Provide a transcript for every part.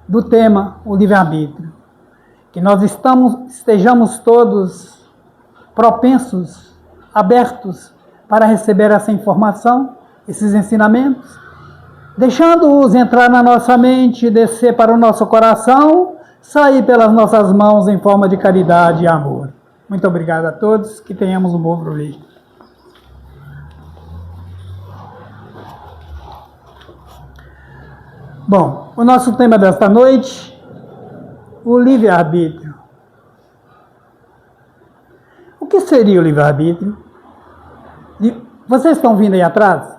do tema, o livre-arbítrio. Que nós estejamos todos propensos, abertos para receber essa informação, esses ensinamentos, deixando-os entrar na nossa mente, descer para o nosso coração, sair pelas nossas mãos em forma de caridade e amor. Muito obrigado a todos, que tenhamos um bom proveito. Bom, o nosso tema desta noite, o livre-arbítrio. O que seria o livre-arbítrio? Vocês estão vindo aí atrás?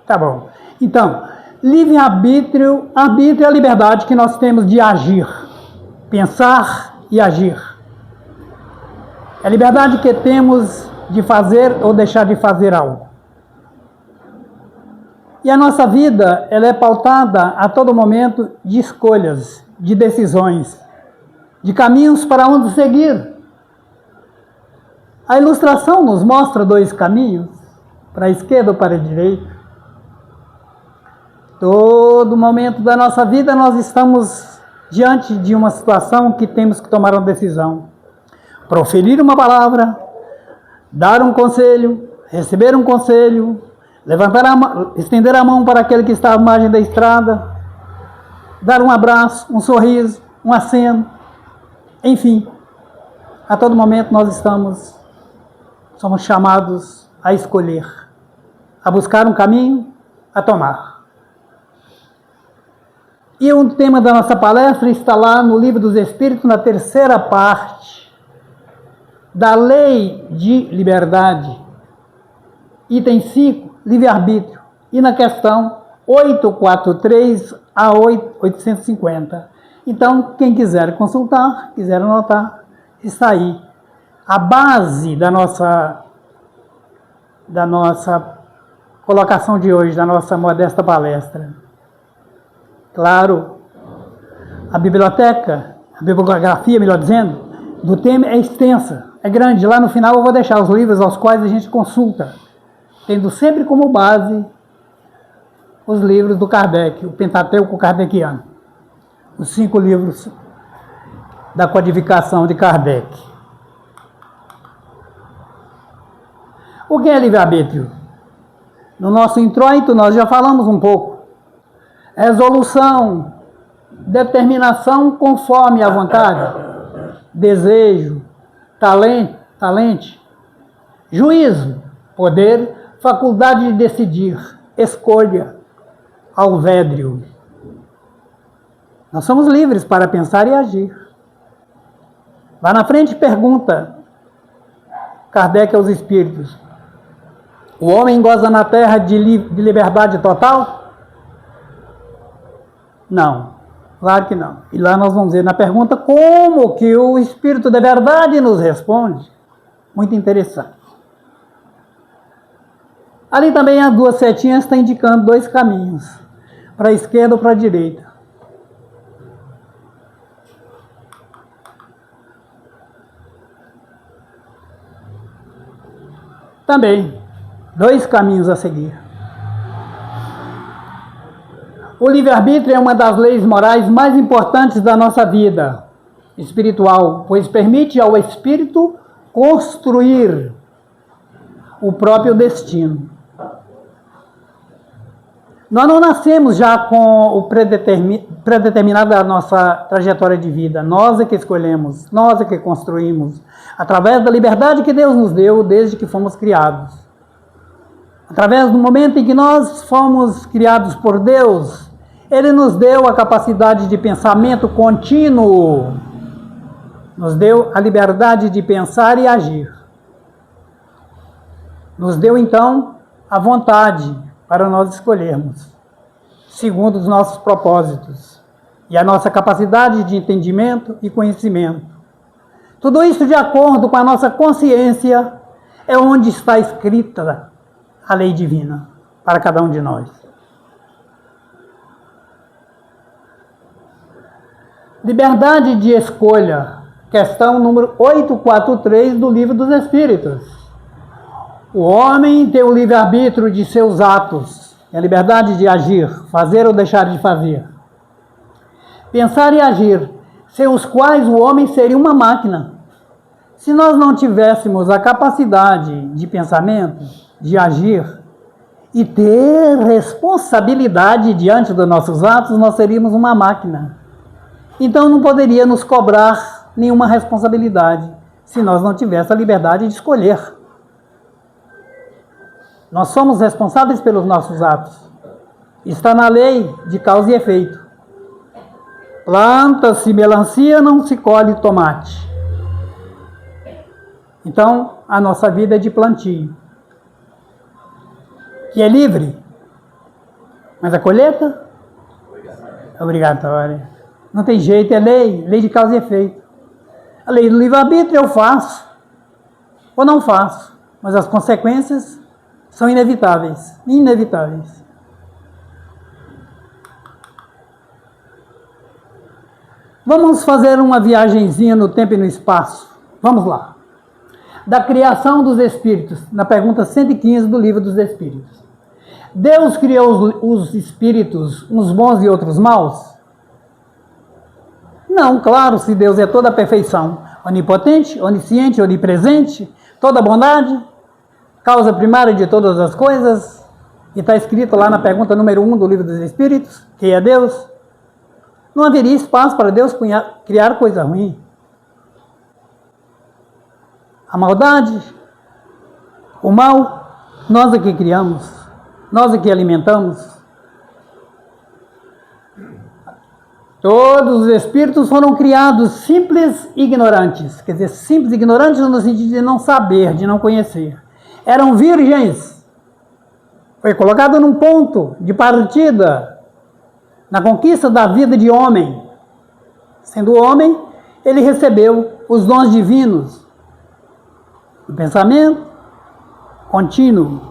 Tá bom. Então, livre-arbítrio, arbítrio é a liberdade que nós temos de agir, pensar e agir. É a liberdade que temos de fazer ou deixar de fazer algo. E a nossa vida, ela é pautada a todo momento de escolhas, de decisões, de caminhos para onde seguir. A ilustração nos mostra dois caminhos, para a esquerda ou para a direita. Todo momento da nossa vida nós estamos diante de uma situação que temos que tomar uma decisão. Proferir uma palavra, dar um conselho, receber um conselho, estender a mão para aquele que está à margem da estrada, dar um abraço, um sorriso, um aceno, enfim, a todo momento nós somos chamados a escolher, a buscar um caminho, a tomar. E o tema da nossa palestra está lá no Livro dos Espíritos, na terceira parte da Lei de Liberdade, item 5, livre-arbítrio, e na questão 843 a 850. Então, quem quiser consultar, quiser anotar, está aí. A base da nossa colocação de hoje, da nossa modesta palestra. Claro, a bibliografia, melhor dizendo, do tema é extensa, é grande. Lá no final eu vou deixar os livros aos quais a gente consulta, tendo sempre como base os livros do Kardec, o Pentateuco Kardeciano, os 5 livros da codificação de Kardec. O que é livre-arbítrio? No nosso introito nós já falamos um pouco. Resolução, determinação conforme a vontade, desejo, talento, juízo, poder, faculdade de decidir, escolha, alvédrio. Nós somos livres para pensar e agir. Lá na frente pergunta Kardec aos espíritos: o homem goza na Terra de liberdade total? Não, claro que não. E lá nós vamos ver na pergunta como que o Espírito da Verdade nos responde. Muito interessante. Ali também as 2 setinhas estão indicando 2 caminhos, para a esquerda ou para a direita. Também, 2 caminhos a seguir. O livre-arbítrio é uma das leis morais mais importantes da nossa vida espiritual, pois permite ao espírito construir o próprio destino. Nós não nascemos já com o predeterminado da nossa trajetória de vida. Nós é que escolhemos, nós é que construímos, através da liberdade que Deus nos deu desde que fomos criados. Através do momento em que nós fomos criados por Deus, Ele nos deu a capacidade de pensamento contínuo, nos deu a liberdade de pensar e agir. Nos deu, então, a vontade para nós escolhermos, segundo os nossos propósitos e a nossa capacidade de entendimento e conhecimento. Tudo isso de acordo com a nossa consciência é onde está escrita a lei divina para cada um de nós. Liberdade de escolha, questão número 843 do Livro dos Espíritos. O homem tem o livre-arbítrio de seus atos, é a liberdade de agir, fazer ou deixar de fazer. Pensar e agir, sem os quais o homem seria uma máquina. Se nós não tivéssemos a capacidade de pensamento, de agir e ter responsabilidade diante dos nossos atos, nós seríamos uma máquina. Então não poderia nos cobrar nenhuma responsabilidade se nós não tivéssemos a liberdade de escolher. Nós somos responsáveis pelos nossos atos. Está na lei de causa e efeito. Planta-se melancia, não se colhe tomate. Então, a nossa vida é de plantio. Que é livre. Mas a colheita é obrigatória. Não tem jeito, é lei de causa e efeito. A lei do livre-arbítrio eu faço ou não faço, mas as consequências são inevitáveis. Inevitáveis. Vamos fazer uma viagenzinha no tempo e no espaço. Vamos lá. Da criação dos espíritos, na pergunta 115 do Livro dos Espíritos. Deus criou os espíritos, uns bons e outros maus? Não, claro, se Deus é toda a perfeição, onipotente, onisciente, onipresente, toda bondade, causa primária de todas as coisas, e está escrito lá na pergunta número 1 do Livro dos Espíritos, quem é Deus? Não haveria espaço para Deus criar coisa ruim. A maldade, o mal, nós é que criamos, nós é que alimentamos. Todos os espíritos foram criados simples e ignorantes. Quer dizer, simples e ignorantes no sentido de não saber, de não conhecer. Eram virgens. Foi colocado num ponto de partida na conquista da vida de homem. Sendo homem, ele recebeu os dons divinos. O pensamento contínuo.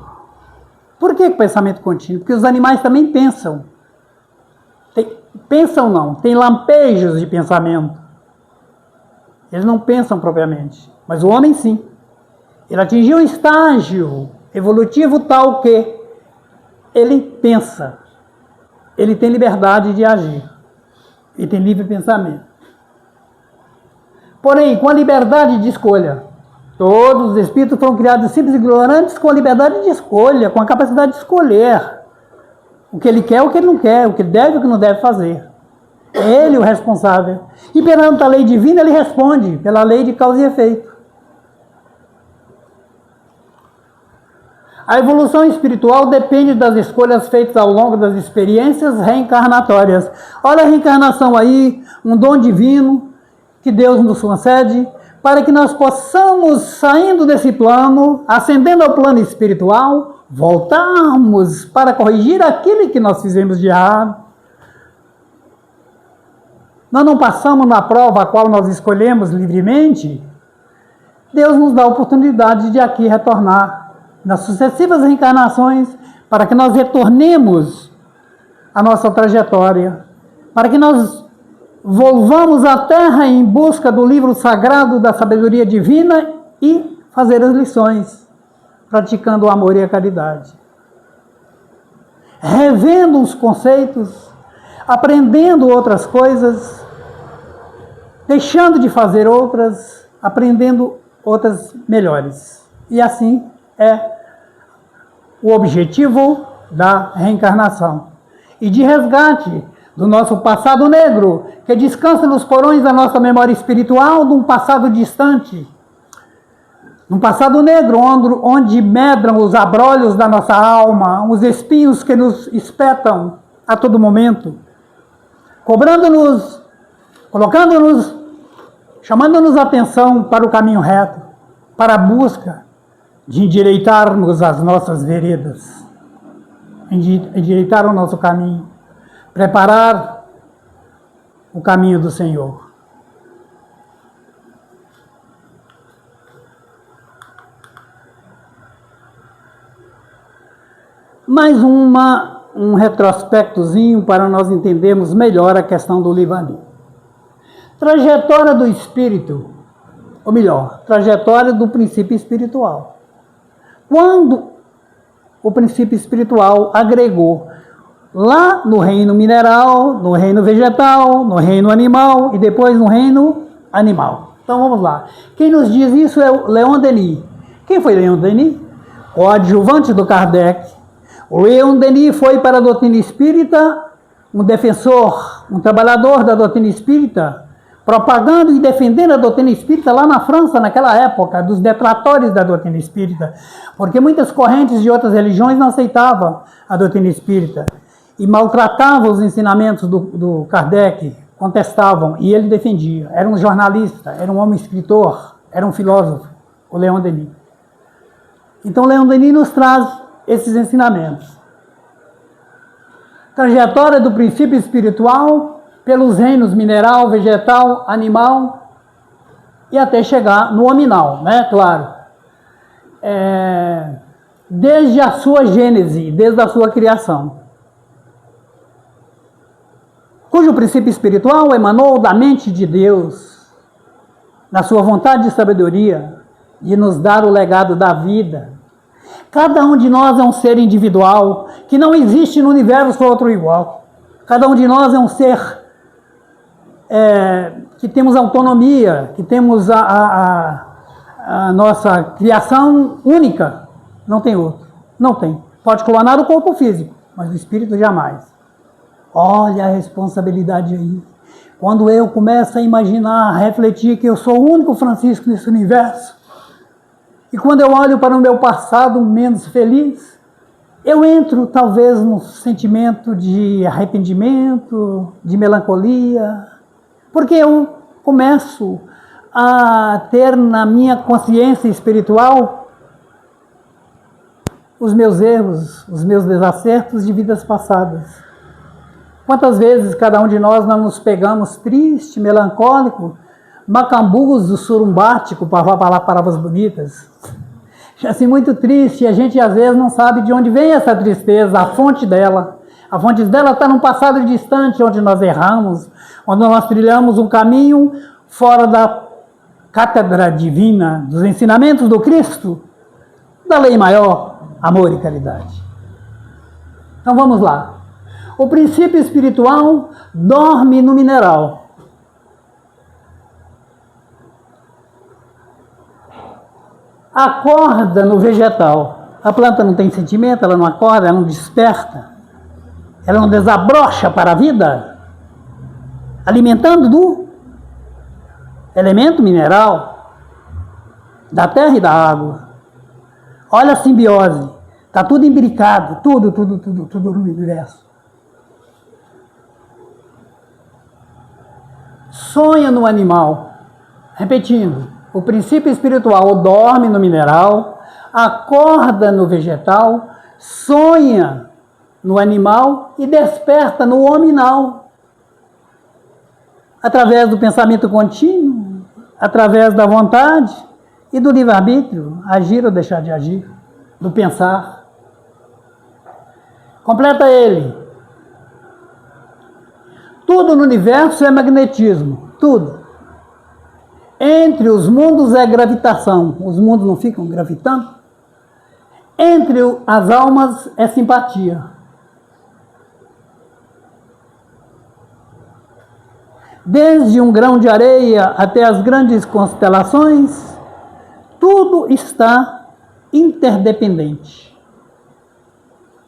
Por que o pensamento contínuo? Porque os animais também pensam. Pensam não, tem lampejos de pensamento. Eles não pensam propriamente, mas o homem sim. Ele atingiu um estágio evolutivo tal que ele pensa. Ele tem liberdade de agir. Ele tem livre pensamento. Porém, com a liberdade de escolha, todos os espíritos foram criados simples e ignorantes com a liberdade de escolha, com a capacidade de escolher o que ele quer, o que ele não quer, o que ele deve e o que não deve fazer. É ele o responsável. E perante a lei divina, ele responde pela lei de causa e efeito. A evolução espiritual depende das escolhas feitas ao longo das experiências reencarnatórias. Olha a reencarnação aí, um dom divino que Deus nos concede, para que nós possamos, saindo desse plano, ascendendo ao plano espiritual, voltarmos para corrigir aquilo que nós fizemos de errado. Nós não passamos na prova a qual nós escolhemos livremente. Deus nos dá a oportunidade de aqui retornar nas sucessivas reencarnações, para que nós retornemos a nossa trajetória, para que nós volvamos à Terra em busca do livro sagrado da sabedoria divina e fazer as lições, praticando o amor e a caridade. Revendo os conceitos, aprendendo outras coisas, deixando de fazer outras, aprendendo outras melhores. E assim é o objetivo da reencarnação. E de resgate do nosso passado negro, que descansa nos porões da nossa memória espiritual, de um passado distante. Um passado negro, onde medram os abrolhos da nossa alma, os espinhos que nos espetam a todo momento, cobrando-nos, colocando-nos, chamando-nos a atenção para o caminho reto, para a busca de endireitarmos as nossas veredas, endireitar o nosso caminho, preparar o caminho do Senhor. Mais um retrospectozinho para nós entendermos melhor a questão do livre-arbítrio. Trajetória do espírito, ou melhor, trajetória do princípio espiritual. Quando o princípio espiritual agregou lá no reino mineral, no reino vegetal, no reino animal e depois no reino animal. Então vamos lá. Quem nos diz isso é o Leon Denis. Quem foi Leon Denis? O adjuvante do Kardec. O Leon Denis foi para a doutrina espírita um defensor, um trabalhador da doutrina espírita, propagando e defendendo a doutrina espírita lá na França, naquela época, dos detratores da doutrina espírita, porque muitas correntes de outras religiões não aceitavam a doutrina espírita e maltratavam os ensinamentos do Kardec, contestavam, e ele defendia. Era um jornalista, era um homem escritor, era um filósofo, o Leon Denis. Então, Leon Denis nos traz esses ensinamentos. Trajetória do princípio espiritual pelos reinos mineral, vegetal, animal e até chegar no hominal, né? Claro. Desde a sua gênese, desde a sua criação. Cujo princípio espiritual emanou da mente de Deus, na sua vontade de sabedoria, de nos dar o legado da vida. Cada um de nós é um ser individual, que não existe no universo outro igual. Cada um de nós é um ser que temos autonomia, que temos a nossa criação única. Não tem outro. Não tem. Pode clonar o corpo físico, mas o espírito jamais. Olha a responsabilidade aí. Quando eu começo a imaginar, a refletir que eu sou o único Francisco nesse universo, e quando eu olho para o meu passado menos feliz, eu entro talvez num sentimento de arrependimento, de melancolia, porque eu começo a ter na minha consciência espiritual os meus erros, os meus desacertos de vidas passadas. Quantas vezes cada um de nós não nos pegamos triste, melancólico, macambus do surumbático, para falar palavras bonitas, assim, muito triste, e a gente às vezes não sabe de onde vem essa tristeza, a fonte dela. A fonte dela está num passado distante, onde nós erramos, onde nós trilhamos um caminho fora da cátedra divina, dos ensinamentos do Cristo, da lei maior, amor e caridade. Então vamos lá. O princípio espiritual dorme no mineral. Acorda no vegetal. A planta não tem sentimento, ela não acorda, ela não desperta, ela não desabrocha para a vida, alimentando do elemento mineral, da terra e da água. Olha a simbiose, está tudo imbricado, tudo no universo. Sonha no animal, repetindo, o princípio espiritual dorme no mineral, acorda no vegetal, sonha no animal e desperta no hominal. Através do pensamento contínuo, através da vontade e do livre-arbítrio, agir ou deixar de agir, do pensar. Completa ele. Tudo no universo é magnetismo, tudo. Entre os mundos é gravitação, os mundos não ficam gravitando. Entre as almas é simpatia. Desde um grão de areia até as grandes constelações, tudo está interdependente.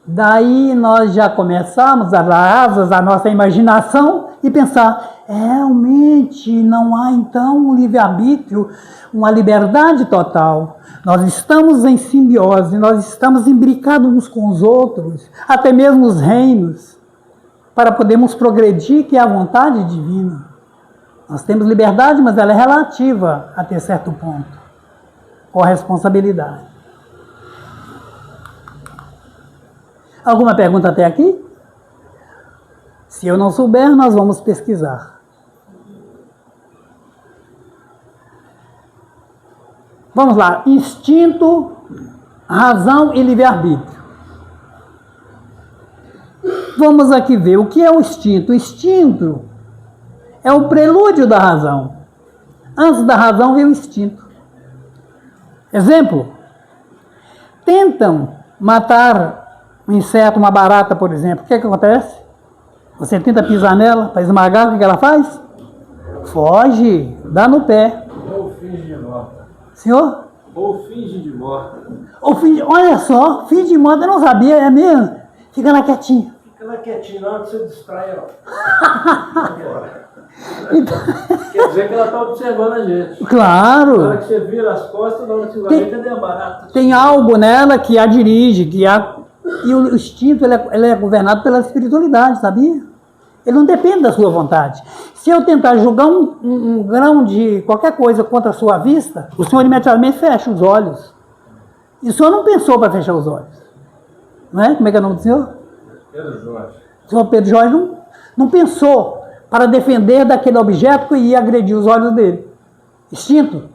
Daí nós já começamos a dar asas à nossa imaginação e pensar, realmente não há então um livre-arbítrio, uma liberdade total. Nós estamos em simbiose, nós estamos imbricados uns com os outros, até mesmo os reinos, para podermos progredir, que é a vontade divina. Nós temos liberdade, mas ela é relativa até certo ponto, com responsabilidade. Alguma pergunta até aqui? Se eu não souber, nós vamos pesquisar. Vamos lá. Instinto, razão e livre-arbítrio. Vamos aqui ver o que é o instinto. O instinto é o prelúdio da razão. Antes da razão vem o instinto. Exemplo. Tentam matar um inseto, uma barata, por exemplo, o que acontece? Você tenta pisar nela para esmagar, o que ela faz? Foge, dá no pé. Ou finge de morta. Senhor? Ou finge de morta. Olha só, finge de morta, eu não sabia, é mesmo? Fica lá quietinho. Fica lá quietinho, na hora que você distrai, ó. Então, Quer dizer que ela está observando a gente. claro. Na hora que você vira as costas, na hora que você vai ver, cadê a barata? Tem algo nela que a dirige, e o instinto ele é governado pela espiritualidade, sabia? Ele não depende da sua vontade. Se eu tentar jogar um grão de qualquer coisa contra a sua vista, o senhor imediatamente fecha os olhos. E o senhor não pensou para fechar os olhos. Não é? Como é que é o nome do senhor? Pedro Jorge. O senhor Pedro Jorge não pensou para defender daquele objeto que ia agredir os olhos dele. Instinto.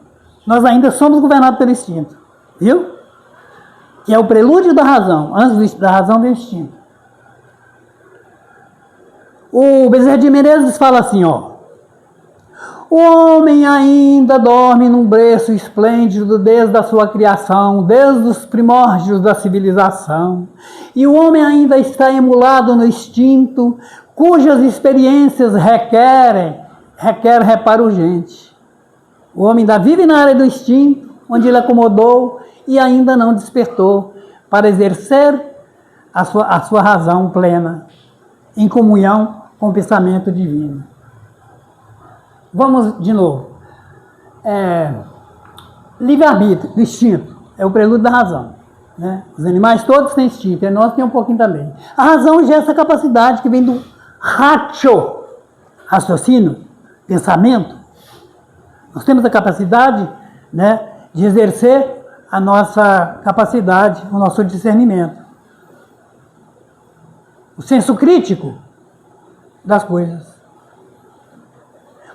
Nós ainda somos governados pelo instinto. Viu? Que é o prelúdio da razão. Antes da razão vem o instinto. O Bezerra de Menezes fala assim, ó. O homem ainda dorme num berço esplêndido desde a sua criação, desde os primórdios da civilização. E o homem ainda está emulado no instinto, cujas experiências requer reparo urgente. O homem ainda vive na área do instinto, onde ele acomodou e ainda não despertou para exercer a sua razão plena, em comunhão com o pensamento divino. Vamos de novo. Livre-arbítrio, instinto, é o prelúdio da razão. Né? Os animais todos têm instinto, e nós temos um pouquinho também. A razão já é essa capacidade que vem do ratio, raciocínio, pensamento. Nós temos a capacidade, né, de exercer a nossa capacidade, o nosso discernimento. O senso crítico das coisas.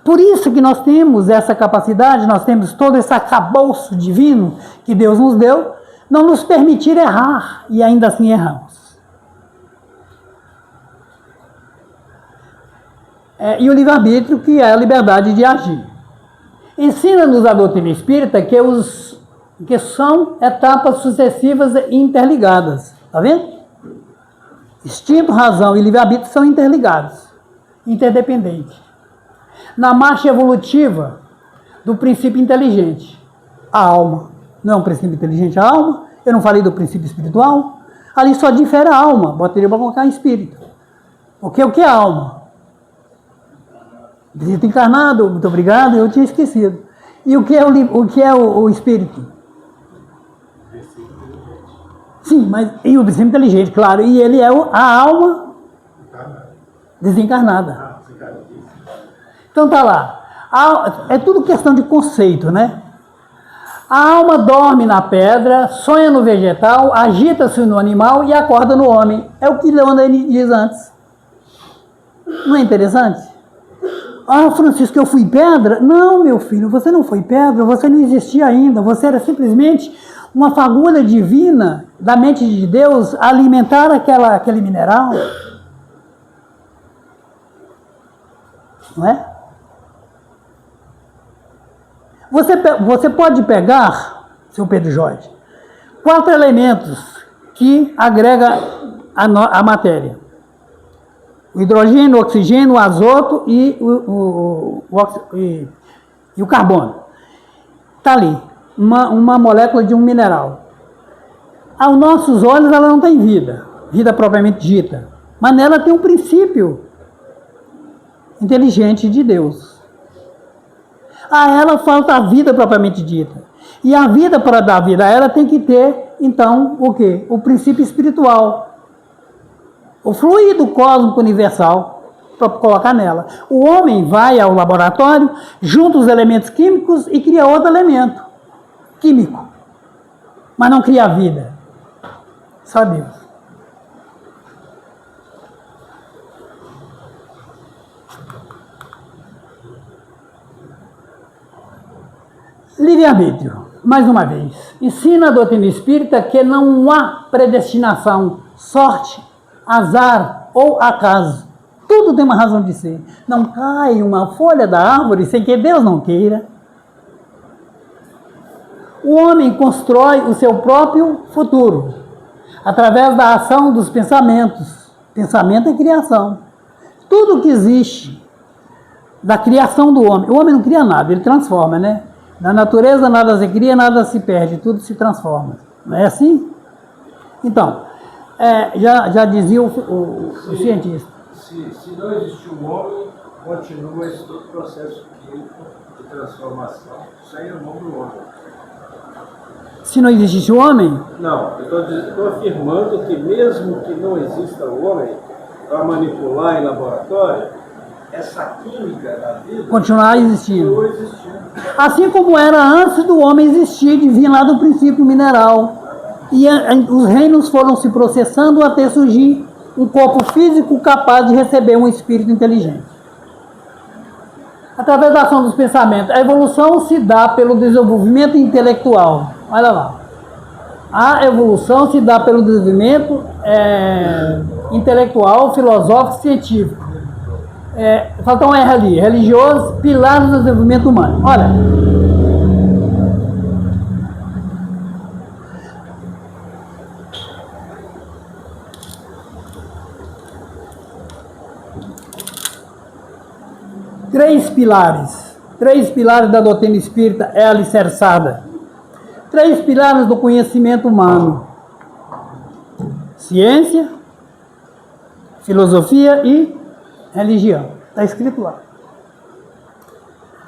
Por isso que nós temos essa capacidade, nós temos todo esse arcabouço divino que Deus nos deu, não nos permitir errar, e ainda assim erramos. E o livre-arbítrio, que é a liberdade de agir. Ensina-nos a doutrina espírita que são etapas sucessivas e interligadas. Está vendo? Instinto, razão e livre-arbítrio são interligados, interdependentes. Na marcha evolutiva do princípio inteligente, a alma. Não é um princípio inteligente a alma? Eu não falei do princípio espiritual? Ali só difere a alma, botaria para colocar espírito. Porque o que é a alma? Espírito encarnado, muito obrigado, eu tinha esquecido. E o que é o espírito? Sim, mas e o princípio inteligente, claro. E ele é a alma desencarnada. Então tá lá. É tudo questão de conceito, né? A alma dorme na pedra, sonha no vegetal, agita-se no animal e acorda no homem. É o que Leandro diz antes. Não é interessante? Ah, Francisco, eu fui pedra? Não, meu filho, você não foi pedra, você não existia ainda. Você era simplesmente uma fagulha divina da mente de Deus a alimentar aquele mineral. Não é? Você pode pegar, seu Pedro Jorge, 4 elementos que agrega a matéria. O hidrogênio, o oxigênio, o azoto e o carbono. Está ali, uma molécula de um mineral. Aos nossos olhos ela não tem vida propriamente dita, mas nela tem um princípio inteligente de Deus. A ela falta a vida propriamente dita. E a vida, para dar vida a ela, tem que ter, então, o quê? O princípio espiritual. O fluido cósmico universal, para colocar nela. O homem vai ao laboratório, junta os elementos químicos e cria outro elemento químico. Mas não cria vida. Só Deus. Livre-arbítrio, mais uma vez. Ensina a doutrina espírita que não há predestinação, sorte, azar ou acaso. Tudo tem uma razão de ser. Não cai uma folha da árvore sem que Deus não queira. O homem constrói o seu próprio futuro. através da ação dos pensamentos. Pensamento é criação. Tudo que existe da criação do homem. O homem não cria nada, ele transforma, né? Na natureza nada se cria, nada se perde, tudo se transforma. Não é assim? Então, já dizia o cientista. Se não existe um homem, continua esse todo processo químico de transformação sem o nome do homem. Se não existisse o homem? Não, eu estou afirmando que mesmo que não exista o homem para manipular em laboratório, essa química da vida continuar existindo. continua existindo. Assim como era antes do homem existir, de vir lá do princípio mineral. E os reinos foram se processando até surgir um corpo físico capaz de receber um espírito inteligente. Através da ação dos pensamentos, a evolução se dá pelo desenvolvimento intelectual. Olha lá. A evolução se dá pelo desenvolvimento intelectual, filosófico, científico. Falta um R ali. Religioso, pilar do desenvolvimento humano. Olha. Três pilares da doutrina espírita é alicerçada. Três pilares do conhecimento humano: ciência, filosofia e religião. Está escrito lá.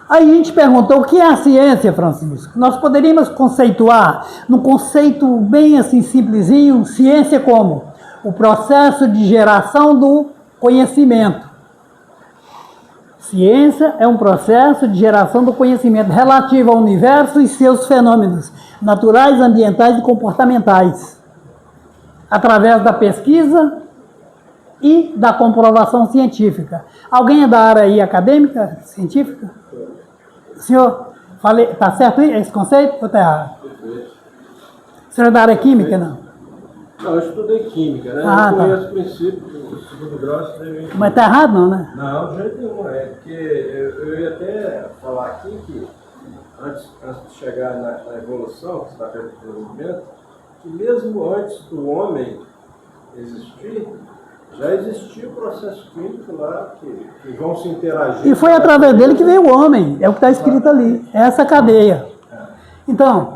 Aí a gente perguntou, o que é a ciência, Francisco? Nós poderíamos conceituar, num conceito bem assim simplesinho, ciência como o processo de geração do conhecimento. Ciência é um processo de geração do conhecimento relativo ao universo e seus fenômenos naturais, ambientais e comportamentais, através da pesquisa e da comprovação científica. Alguém é da área aí acadêmica, científica? Senhor, está certo esse conceito ou está errado? O senhor é da área química, não? Não, eu estudei química, né? Eu conheço o princípio do segundo grau. Mas está errado não, né? Não, de jeito nenhum. É porque eu ia até falar aqui que, antes de chegar na evolução, que está perto do desenvolvimento, que mesmo antes do homem existir, já existia o processo químico lá, que vão se interagir. E foi através dele que veio o homem, é o que está escrito ali, é essa cadeia. Então,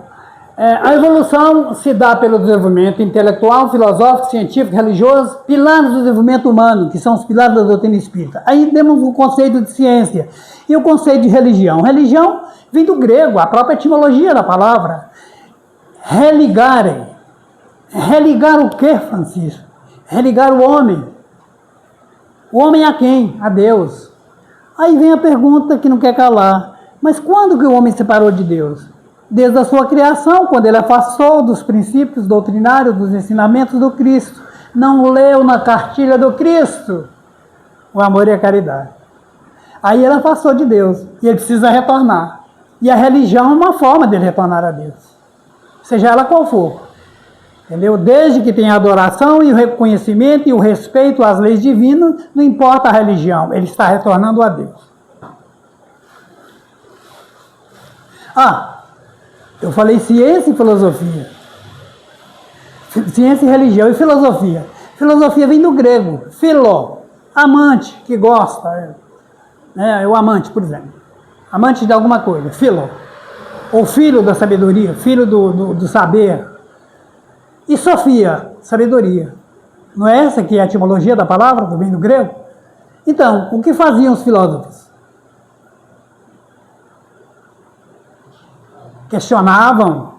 a evolução se dá pelo desenvolvimento intelectual, filosófico, científico, religioso, pilares do desenvolvimento humano, que são os pilares da doutrina espírita. Aí temos o conceito de ciência e o conceito de religião. Religião vem do grego, a própria etimologia da palavra. Religare. Religar o quê, Francisco? Religar o homem. O homem a quem? A Deus. Aí vem a pergunta que não quer calar. Mas quando que o homem se separou de Deus? Desde a sua criação, quando ele afastou dos princípios doutrinários, dos ensinamentos do Cristo. Não leu na cartilha do Cristo o amor e a caridade. Aí ele afastou de Deus e ele precisa retornar. E a religião é uma forma dele retornar a Deus, seja ela qual for. Entendeu? Desde que tenha a adoração e o reconhecimento e o respeito às leis divinas, não importa a religião, ele está retornando a Deus. Eu falei ciência e filosofia. Ciência e religião e filosofia. Filosofia vem do grego, philo, amante, que gosta. O amante, por exemplo. Amante de alguma coisa, philo. Ou filho da sabedoria, filho do saber. E sofia, sabedoria. Não é essa que é a etimologia da palavra, que vem do grego? Então, o que faziam os filósofos? Questionavam,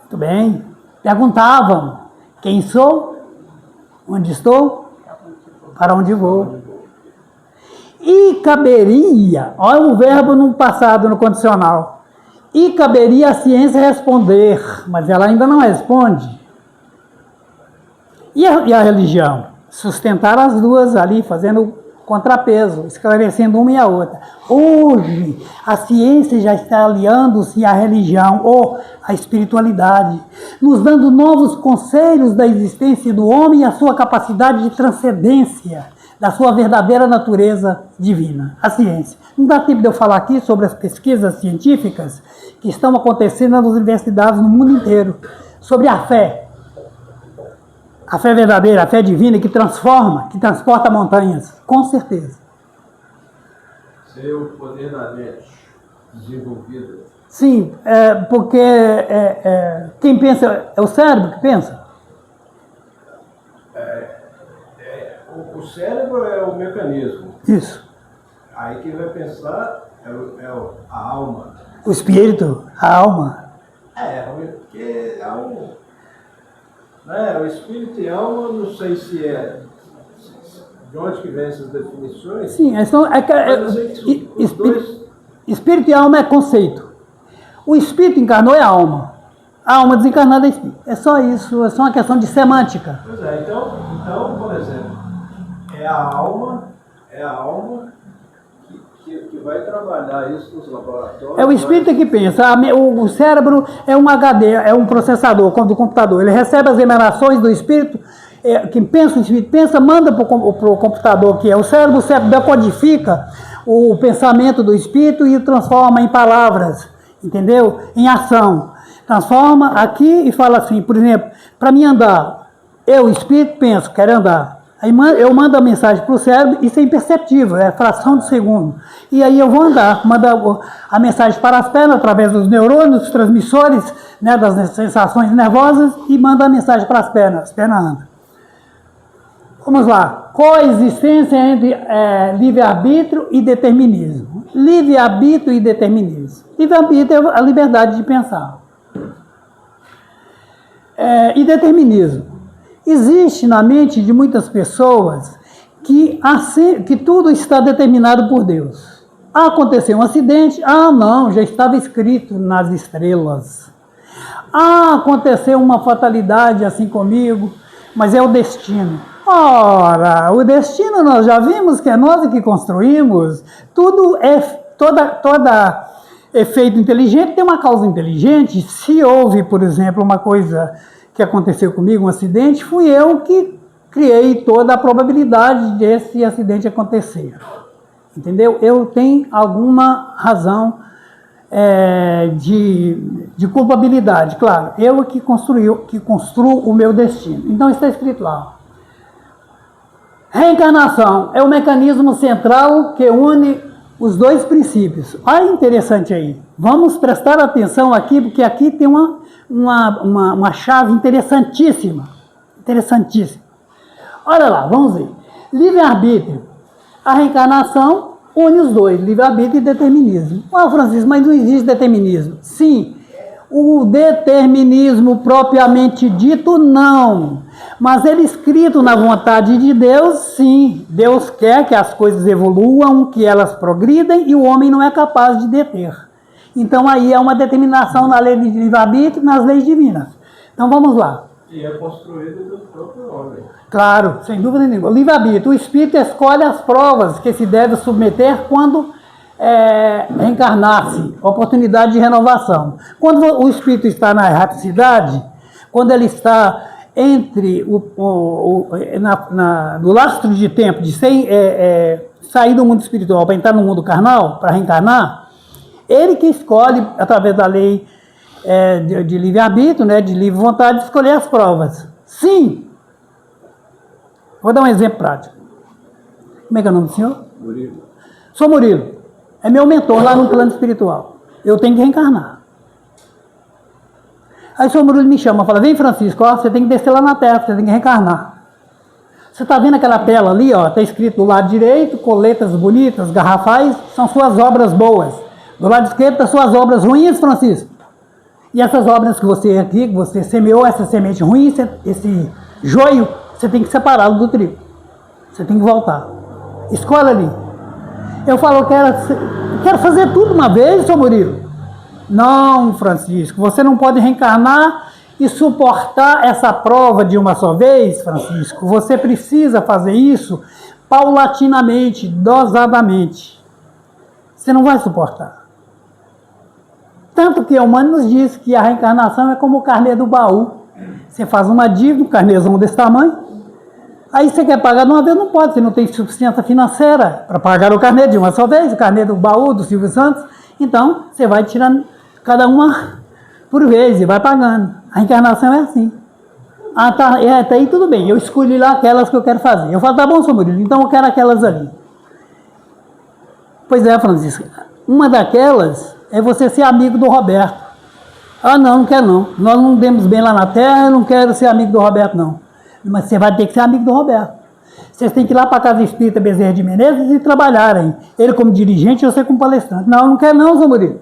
muito bem, perguntavam, quem sou, onde estou, para onde vou. E caberia, olha o verbo no passado, no condicional, e caberia a ciência responder, mas ela ainda não responde. E a religião? Sustentar as duas ali, fazendo contrapeso, esclarecendo uma e a outra. Hoje, a ciência já está aliando-se à religião ou à espiritualidade, nos dando novos conselhos da existência do homem e a sua capacidade de transcendência da sua verdadeira natureza divina, a ciência. Não dá tempo de eu falar aqui sobre as pesquisas científicas que estão acontecendo nas universidades no mundo inteiro, sobre a fé. A fé verdadeira, a fé divina que transforma, que transporta montanhas, com certeza. Ser o poder da mente desenvolvida. Sim, porque quem pensa é o cérebro que pensa. O cérebro é o mecanismo. Isso. Aí quem vai pensar a alma. O espírito, a alma. Porque é um... o espírito e alma, não sei se é... De onde que vem essas definições? Sim, espírito e alma é conceito. O espírito encarnou é a alma. A alma desencarnada é espírito. É só isso, é só uma questão de semântica. Pois é, então, por exemplo, é a alma que vai trabalhar isso nos laboratórios. É o espírito que pensa. O cérebro é um HD, é um processador do computador. Ele recebe as emanações do espírito. Quem pensa, o espírito pensa, manda para o computador, que é o cérebro decodifica o pensamento do espírito e o transforma em palavras, entendeu? Em ação. Transforma aqui e fala assim, por exemplo, para mim andar, eu, o espírito, penso, quero andar. Aí eu mando a mensagem para o cérebro, isso é imperceptível, é fração de segundo. E aí eu vou andar, mando a mensagem para as pernas, através dos neurônios, dos transmissores, né, das sensações nervosas, e mando a mensagem para as pernas andam. Vamos lá. Coexistência entre livre-arbítrio e determinismo. Livre-arbítrio e determinismo. Livre-arbítrio é a liberdade de pensar. E determinismo. Existe na mente de muitas pessoas que tudo está determinado por Deus. Aconteceu um acidente, não, já estava escrito nas estrelas. Aconteceu uma fatalidade assim comigo, mas é o destino. Ora, o destino nós já vimos que é nós que construímos. Toda efeito inteligente tem uma causa inteligente. Se houve, por exemplo, uma coisa que aconteceu comigo, um acidente, fui eu que criei toda a probabilidade desse acidente acontecer. Entendeu? Eu tenho alguma razão de culpabilidade, claro. Eu que construo o meu destino. Então está escrito lá. Reencarnação é o mecanismo central que une os dois princípios. Olha interessante aí. Vamos prestar atenção aqui, porque aqui tem uma chave interessantíssima. Interessantíssima. Olha lá, vamos ver. Livre-arbítrio. A reencarnação une os dois, livre-arbítrio e determinismo. Francisco, mas não existe determinismo. Sim, o determinismo propriamente dito, não. Mas ele escrito na vontade de Deus, sim. Deus quer que as coisas evoluam, que elas progridem, e o homem não é capaz de deter. Então aí é uma determinação na lei de livre-arbítrio e nas leis divinas. Então vamos lá. E é construído do próprio homem. Claro, sem dúvida nenhuma. Livre-arbítrio, o espírito escolhe as provas que se deve submeter quando reencarnar-se, oportunidade de renovação. Quando o espírito está na erraticidade, quando ele está entre no lastro de tempo de sair do mundo espiritual para entrar no mundo carnal, para reencarnar, ele que escolhe, através da lei de livre-arbítrio, né, de livre vontade, escolher as provas. Sim! Vou dar um exemplo prático. Como é que é o nome do senhor? Murilo. Sou Murilo. É meu mentor lá no plano espiritual. Eu tenho que reencarnar. Aí o senhor Murilo me chama, fala, vem Francisco, você tem que descer lá na Terra, você tem que reencarnar. Você está vendo aquela tela ali, está escrito do lado direito, coletas bonitas, garrafais, são suas obras boas. Do lado esquerdo, das suas obras ruins, Francisco. E essas obras que você semeou, essa semente ruim, esse joio, você tem que separá-lo do trigo. Você tem que voltar. Escolhe ali. Eu falo, eu quero fazer tudo uma vez, senhor Murilo. Não, Francisco, você não pode reencarnar e suportar essa prova de uma só vez, Francisco. Você precisa fazer isso paulatinamente, dosadamente. Você não vai suportar. Tanto que o Humano nos diz que a reencarnação é como o carnê do baú. Você faz uma dívida, um carnêzão desse tamanho, aí você quer pagar de uma vez, não pode, você não tem suficiência financeira para pagar o carnê de uma só vez, o carnê do baú, do Silvio Santos. Então, você vai tirando cada uma por vez e vai pagando. A reencarnação é assim. Ah, tá, tá aí tudo bem, eu escolhi lá aquelas que eu quero fazer. Eu falo, tá bom, São Murilo, então eu quero aquelas ali. Pois é, Francisco, uma daquelas é você ser amigo do Roberto. Ah, não quero não. Nós não demos bem lá na terra, eu não quero ser amigo do Roberto, não. Mas você vai ter que ser amigo do Roberto. Vocês têm que ir lá para a Casa Espírita Bezerra de Menezes e trabalharem. Ele como dirigente e você como palestrante. Não quero não, São Murilo.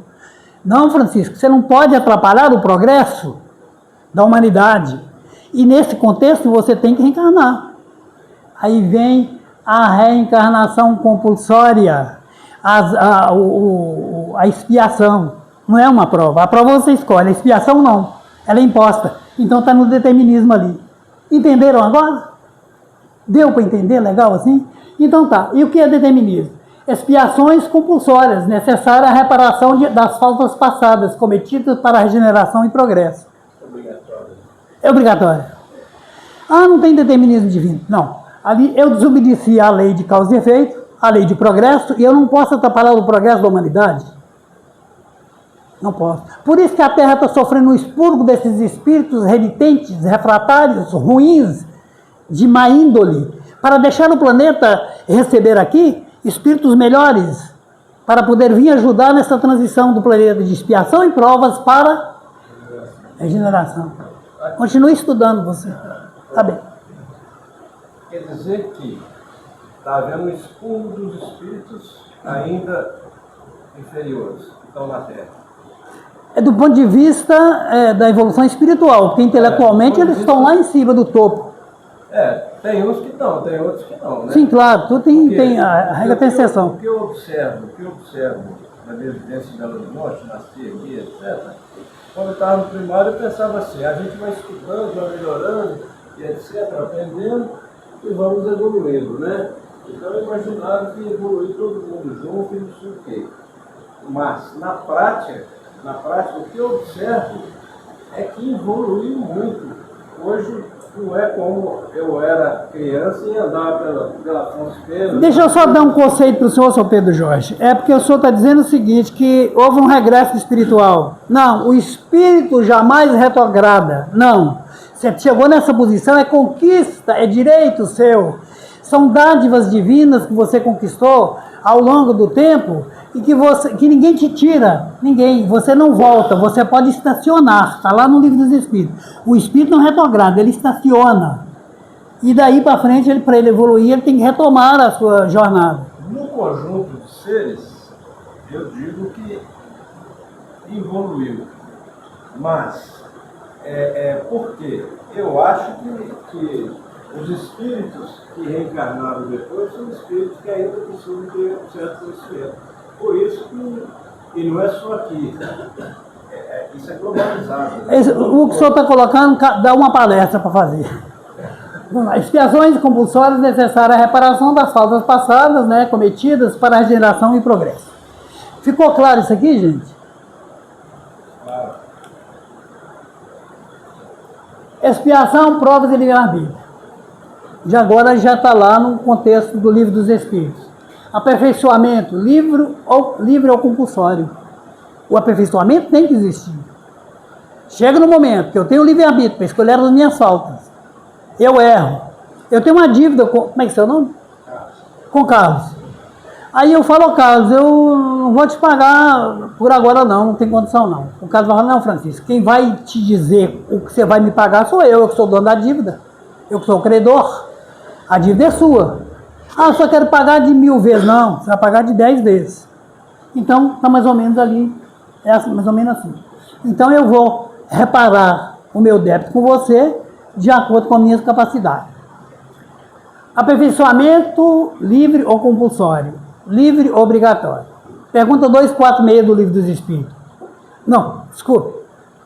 Não, Francisco, você não pode atrapalhar o progresso da humanidade. E nesse contexto você tem que reencarnar. Aí vem a reencarnação compulsória, a expiação. Não é uma prova. A prova você escolhe, a expiação não. Ela é imposta. Então está no determinismo ali. Entenderam agora? Deu para entender legal assim? Então tá. E o que é determinismo? Expiações compulsórias, necessária à reparação das faltas passadas, cometidas para a regeneração e progresso. É obrigatório. Ah, não tem determinismo divino. Não. Ali eu desobedeci à lei de causa e efeito, à lei de progresso, e eu não posso atrapalhar o progresso da humanidade. Não posso. Por isso que a Terra está sofrendo o expurgo desses espíritos renitentes, refratários, ruins, de má índole, para deixar o planeta receber aqui espíritos melhores, para poder vir ajudar nessa transição do planeta de expiação e provas para regeneração. Continue estudando você. Tá bem. Quer dizer que está havendo um expurgo dos espíritos ainda inferiores que estão na Terra. É do ponto de vista da evolução espiritual, porque intelectualmente eles estão lá em cima do topo. Tem uns que estão, tem outros que não, né? Sim, claro, tudo tem a regra tem exceção. O que eu observo na minha vivência em Belo Horizonte, nasci aqui, etc. Quando eu estava no primário, eu pensava assim, a gente vai estudando, vai melhorando, e etc., aprendendo, e vamos evoluindo, né? Então eu imaginava que ia evoluir todo mundo junto e não sei o quê. Mas, na prática, o que eu observo é que evoluiu muito. Hoje não é como eu era criança e andava pela Afonso Pena. Deixa eu só dar um conceito para o senhor, Sr. Pedro Jorge. É porque o senhor está dizendo o seguinte, que houve um regresso espiritual. Não, o espírito jamais retrograda. Não. Você chegou nessa posição, é conquista, é direito seu. São dádivas divinas que você conquistou ao longo do tempo e que ninguém te tira, ninguém. Você não volta, você pode estacionar. Está lá no Livro dos Espíritos. O espírito não retrograda, ele estaciona. E daí para frente, para ele evoluir, ele tem que retomar a sua jornada. No conjunto de seres, eu digo que evoluiu. Mas, por quê? Eu acho que os espíritos que reencarnaram depois são espíritos que ainda precisam ter um certo conhecimento. Por isso que não é só aqui. Isso é globalizado. Né? O que o senhor está colocando, dá uma palestra para fazer. Expiações compulsórias necessárias à reparação das faltas passadas, né, cometidas para a regeneração e progresso. Ficou claro isso aqui, gente? Claro. Expiação, provas e livre-arbítrio. Agora já está lá no contexto do Livro dos Espíritos. Aperfeiçoamento, livre ou compulsório. O aperfeiçoamento tem que existir. Chega no momento que eu tenho livre-arbítrio para escolher as minhas faltas. Eu erro. Eu tenho uma dívida com... Como é que é o seu nome? Com Carlos. Aí eu falo, Carlos, eu não vou te pagar por agora não tem condição não. O Carlos vai falar, não, Francisco, quem vai te dizer o que você vai me pagar sou eu que sou dono da dívida. Eu que sou o credor. A dívida é sua. Ah, só quero pagar de 1000 vezes. Não, você vai pagar de 10 vezes. Então, está mais ou menos ali. É assim, mais ou menos assim. Então, eu vou reparar o meu débito com você de acordo com as minhas capacidades. Aperfeiçoamento livre ou compulsório? Livre ou obrigatório? Pergunta 246 do Livro dos Espíritos. Não, desculpe.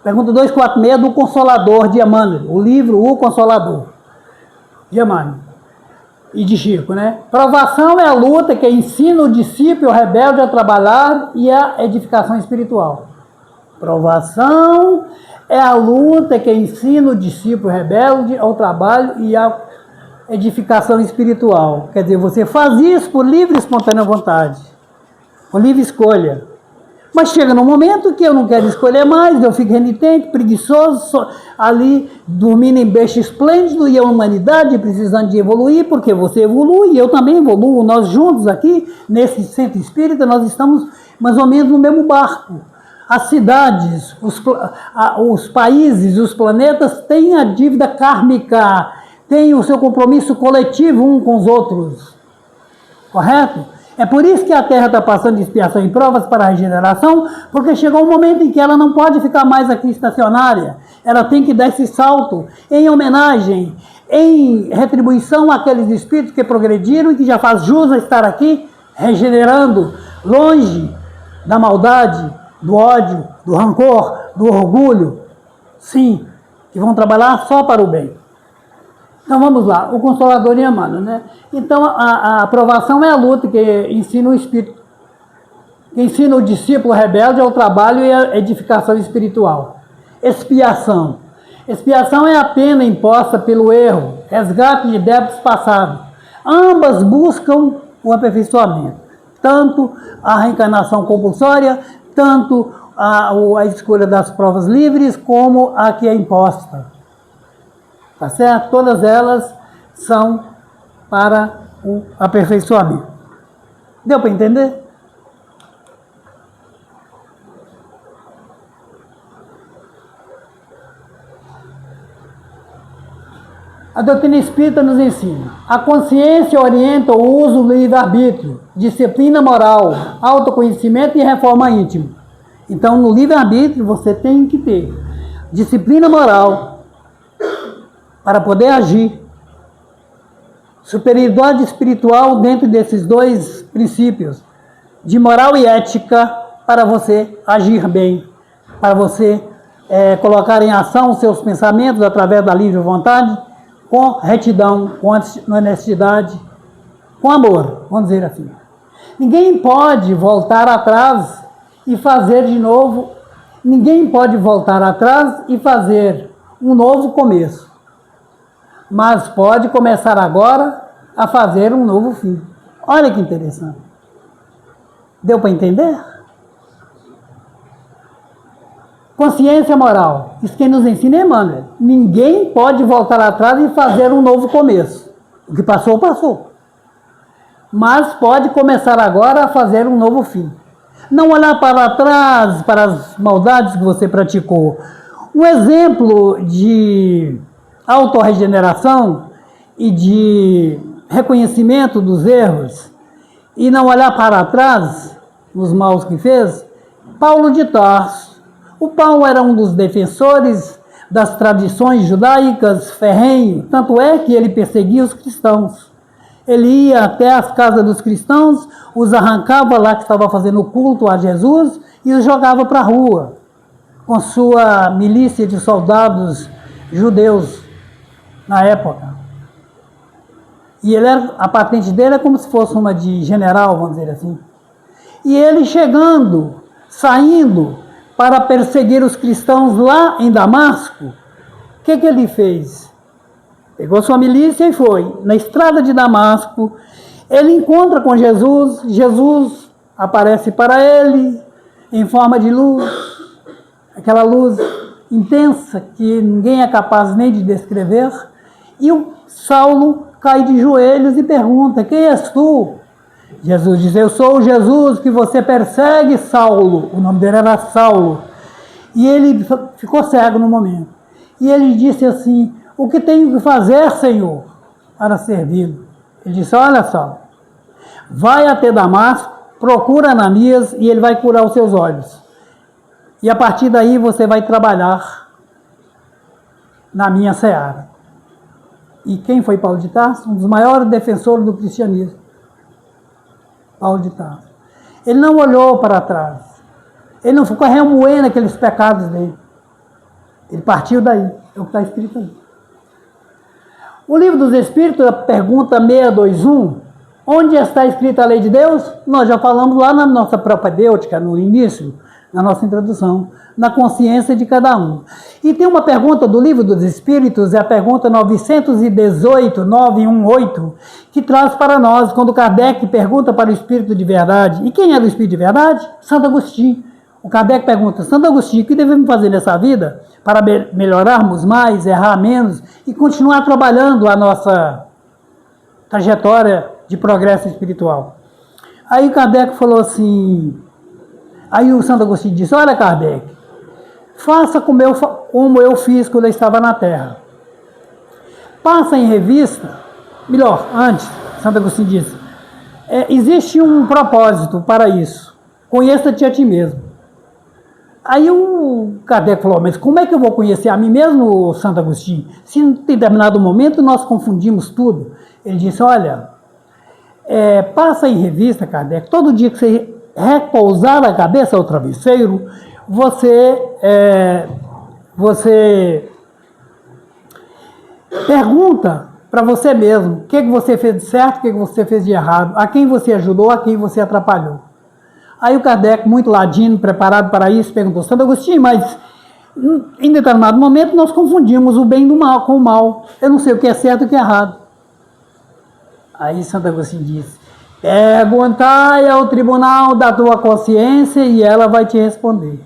Pergunta 246 do Consolador de Emmanuel. O livro O Consolador de Emmanuel. E de Chico, né? Provação é a luta que ensina o discípulo o rebelde a trabalhar e a edificação espiritual. Provação é a luta que ensina o discípulo rebelde ao trabalho e à edificação espiritual. Quer dizer, você faz isso por livre e espontânea vontade, por livre escolha. Mas chega num momento que eu não quero escolher mais, eu fico renitente, preguiçoso, ali dormindo em berço esplêndido, e a humanidade precisando de evoluir, porque você evolui e eu também evoluo. Nós juntos aqui, nesse centro espírita, nós estamos mais ou menos no mesmo barco. As cidades, os países, os planetas têm a dívida kármica, têm o seu compromisso coletivo um com os outros. Correto? É por isso que a Terra está passando de expiação e provas para a regeneração, porque chegou um momento em que ela não pode ficar mais aqui estacionária. Ela tem que dar esse salto em homenagem, em retribuição àqueles espíritos que progrediram e que já faz jus a estar aqui, regenerando, longe da maldade, do ódio, do rancor, do orgulho. Sim, que vão trabalhar só para o bem. Então vamos lá, o Consolador e Emmanuel, né? Então a aprovação é a luta que ensina o espírito, que ensina o discípulo rebelde ao trabalho e à edificação espiritual. Expiação. Expiação é a pena imposta pelo erro, resgate de débitos passados. Ambas buscam o aperfeiçoamento, tanto a reencarnação compulsória, tanto a escolha das provas livres, como a que é imposta. Tá certo? Todas elas são para o aperfeiçoamento. Deu para entender? A doutrina espírita nos ensina: a consciência orienta o uso do livre-arbítrio, disciplina moral, autoconhecimento e reforma íntima. Então, no livre-arbítrio, você tem que ter disciplina moral para poder agir, superioridade espiritual dentro desses dois princípios, de moral e ética, para você agir bem, para você colocar em ação os seus pensamentos através da livre vontade, com retidão, com honestidade, com amor, vamos dizer assim. Ninguém pode voltar atrás e fazer de novo, ninguém pode voltar atrás e fazer um novo começo, mas pode começar agora a fazer um novo fim. Olha que interessante. Deu para entender? Consciência moral. Isso quem nos ensina é Emmanuel. Ninguém pode voltar atrás e fazer um novo começo. O que passou, passou. Mas pode começar agora a fazer um novo fim. Não olhar para trás, para as maldades que você praticou. Um exemplo de autorregeneração e de reconhecimento dos erros e não olhar para trás nos maus que fez, Paulo de Tarso. O Paulo era um dos defensores das tradições judaicas ferrenho, tanto é que ele perseguia os cristãos. Ele ia até as casas dos cristãos, os arrancava lá que estava fazendo culto a Jesus e os jogava para a rua, com sua milícia de soldados judeus na época. E a patente dele é como se fosse uma de general, vamos dizer assim. E ele chegando, saindo para perseguir os cristãos lá em Damasco, o que ele fez? Pegou sua milícia e foi. Na estrada de Damasco, ele encontra com Jesus, Jesus aparece para ele em forma de luz, aquela luz intensa que ninguém é capaz nem de descrever, e o Saulo cai de joelhos e pergunta: quem és tu? Jesus diz: eu sou o Jesus que você persegue, Saulo. O nome dele era Saulo. E ele ficou cego no momento. E ele disse assim: o que tenho que fazer, Senhor, para servi-lo? Ele disse: olha só, vai até Damasco, procura Ananias e ele vai curar os seus olhos. E a partir daí você vai trabalhar na minha seara. E quem foi Paulo de Tarso? Um dos maiores defensores do cristianismo. Paulo de Tarso. Ele não olhou para trás. Ele não ficou remoendo aqueles pecados dele. Ele partiu daí. É o que está escrito aí. O Livro dos Espíritos, a pergunta 621, onde está escrita a lei de Deus? Nós já falamos lá na nossa propedêutica, no início, na nossa introdução, na consciência de cada um. E tem uma pergunta do Livro dos Espíritos, é a pergunta 918, que traz para nós, quando Kardec pergunta para o Espírito de Verdade. E quem era o Espírito de Verdade? Santo Agostinho. O Kardec pergunta: Santo Agostinho, o que devemos fazer nessa vida para melhorarmos mais, errar menos e continuar trabalhando a nossa trajetória de progresso espiritual? Aí o Kardec falou assim, aí o Santo Agostinho disse: olha, Kardec, faça como eu fiz quando eu estava na Terra. Passa em revista, melhor, antes, Santo Agostinho disse, existe um propósito para isso, conheça-te a ti mesmo. Aí o Kardec falou: mas como é que eu vou conhecer a mim mesmo, Santo Agostinho? Se em determinado momento nós confundimos tudo. Ele disse: olha, passa em revista, Kardec, todo dia que você repousar a cabeça ao travesseiro, você pergunta para você mesmo o que você fez de certo, o que você fez de errado, a quem você ajudou, a quem você atrapalhou. Aí o Kardec, muito ladino, preparado para isso, perguntou: Santo Agostinho, mas em determinado momento nós confundimos o bem do mal com o mal. Eu não sei o que é certo e o que é errado. Aí Santo Agostinho disse: perguntai ao tribunal da tua consciência e ela vai te responder.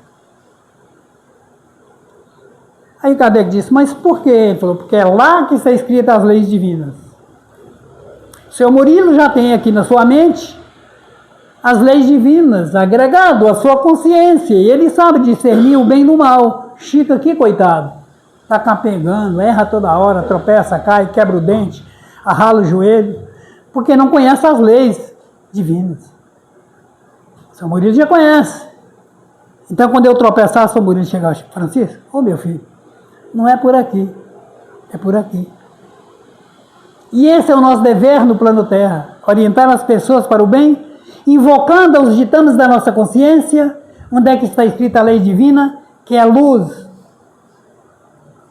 Aí Kardec disse: mas por quê? Ele falou: porque é lá que está escrita as leis divinas. O seu Murilo já tem aqui na sua mente as leis divinas, agregado à sua consciência, e ele sabe discernir o bem do mal. Chico aqui, coitado, está capengando, erra toda hora, tropeça, cai, quebra o dente, arrala o joelho, porque não conhece as leis divinas. São Murilo já conhece. Então, quando eu tropeçar, São Murilo chegar: Francisco, ô meu filho, não é por aqui, é por aqui. E esse é o nosso dever no plano Terra, orientar as pessoas para o bem, invocando os ditames da nossa consciência, onde é que está escrita a lei divina, que é luz,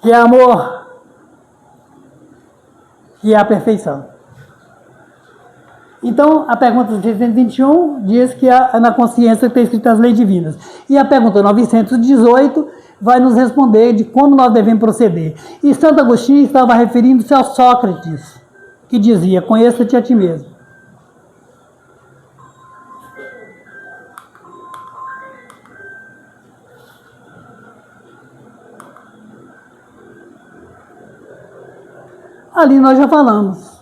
que é amor, que é a perfeição. Então, a pergunta 621 diz que na consciência está escrita as leis divinas. E a pergunta 918 vai nos responder de como nós devemos proceder. E Santo Agostinho estava referindo-se a Sócrates, que dizia: conheça-te a ti mesmo. Ali nós já falamos.